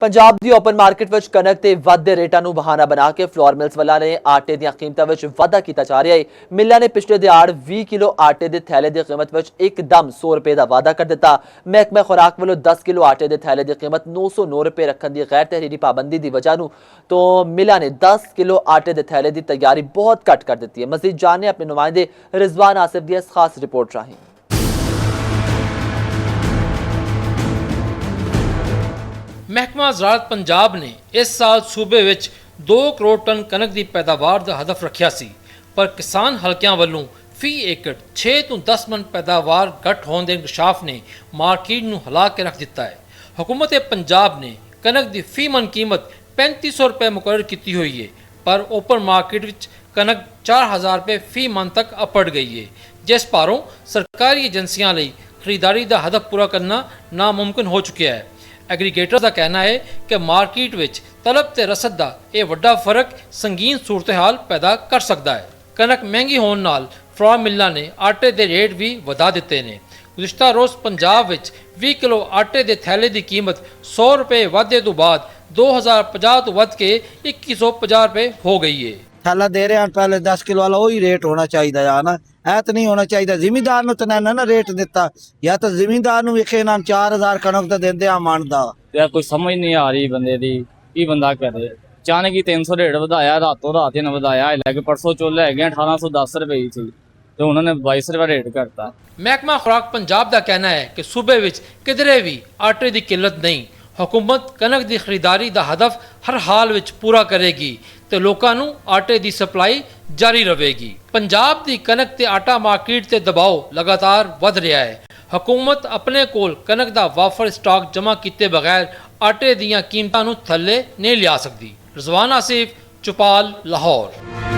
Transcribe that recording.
पंजाब दी open market विच कनक ते वाधे रेटां नूं बहाना बना के फ्लोर मिल्स वाला ने आटे दी कीमतां विच वाधा कीता जा रहा है। मिल्लां ने पिछले दिहाड़ 20 किलो आटे दे थैले दी कीमत विच एकदम 100 रुपए दा वाधा कर दिता। महकमा खुराक वालों 10 किलो आटे दे थैले दी कीमत 909 रुपए रखने दी गैर तहरीरी पाबंदी की वजह तो मिल्लां ने 10 किलो आटे दे थैले की तैयारी बहुत घट कर दी है। मजीद जानने अपने नुमाइंदे रिजवान आसिफ की इस खास रिपोर्ट राही। महकमा ज़राअत पंजाब ने इस साल सूबे विच 2 करोड़ टन कनक की पैदावार का हदफ रखा सी, पर किसान हलकियां वालों फी एकड़ 6 तो 10 मन पैदावार घट होने के इंकशाफ ने मार्केट नूं हिला के रख दिता है। हुकूमत पंजाब ने कनक की फी मन कीमत 3500 रुपए मुकर्रर की हुई है, पर ओपन मार्केट विच कनक 4000 रुपए फी मन तक अपड़ गई है, जिस पारों सरकारी एजेंसियां लई खरीदारी का हदफ पूरा करना नामुमकिन हो चुका है। एग्रीगेटर का कहना है कि मार्केट विच तलब ते रसद का यह वड्डा फर्क संगीन सूरत हाल पैदा कर सकता है। कनक महंगी होने नाल फ्लोर मिल्लां ने आटे के रेट भी वधा दिते ने। गुज़िश्ता रोज़ पंजाब विच 20 किलो आटे के थैले की कीमत 100 रुपए वाधे तो बाद 2050 तो वध के 2150 रुपए हो गई है। थैला दे रहे हैं पहले 10 किलो वाला वही रेट होना चाहिए है ना, ऐ तो नहीं होना चाहिए। जिमीदार ਨੂੰ ਤਾਂ ਨਾ रेट दिता या तो जिमीदार ਨੂੰ ਵਿਖੇ ਨਾ 4000 ਕਣਕ ਤਾਂ ਦਿੰਦੇ ਆ ਮਣ ਦਾ। ਯਾਰ ਕੋਈ ਸਮਝ ਨਹੀਂ ਆ ਰਹੀ ਬੰਦੇ ਦੀ, ਕੀ ਬੰਦਾ ਕਰੇ। ਅਚਾਨਕ ਹੀ 300 ਰੇਟ ਵਧਾਇਆ, ਰਾਤੋਂ ਰਾਤ ਹੀ ਵਧਾਇਆ। ਲੈ ਕੇ ਪਰਸੋਂ ਚੋਲੇ ਹੈਗੇ 1810 ਰੁਪਏ ਸੀ ਤੇ ਉਹਨਾਂ ਨੇ 22 ਰੁਪਏ ਰੇਟ ਕਰਤਾ। महकमा खुराक पंजाब का कहना है कि सूबे विच किधरे भी आटे की किल्लत नहीं। हुकूमत कनक की खरीदारी का हदफ हर हाल विच पूरा करेगी तो लोगों नूं आटे की सप्लाई जारी रहेगी। पंजाब की कनक ते आटा मार्केट ते दबाव लगातार वध रहा है। हुकूमत अपने कोल कनक का वाफर स्टॉक जमा किए बगैर आटे दीयां कीमतां नूं थल्ले नहीं लिया सकती। रिजवान आसिफ, चौपाल, लाहौर।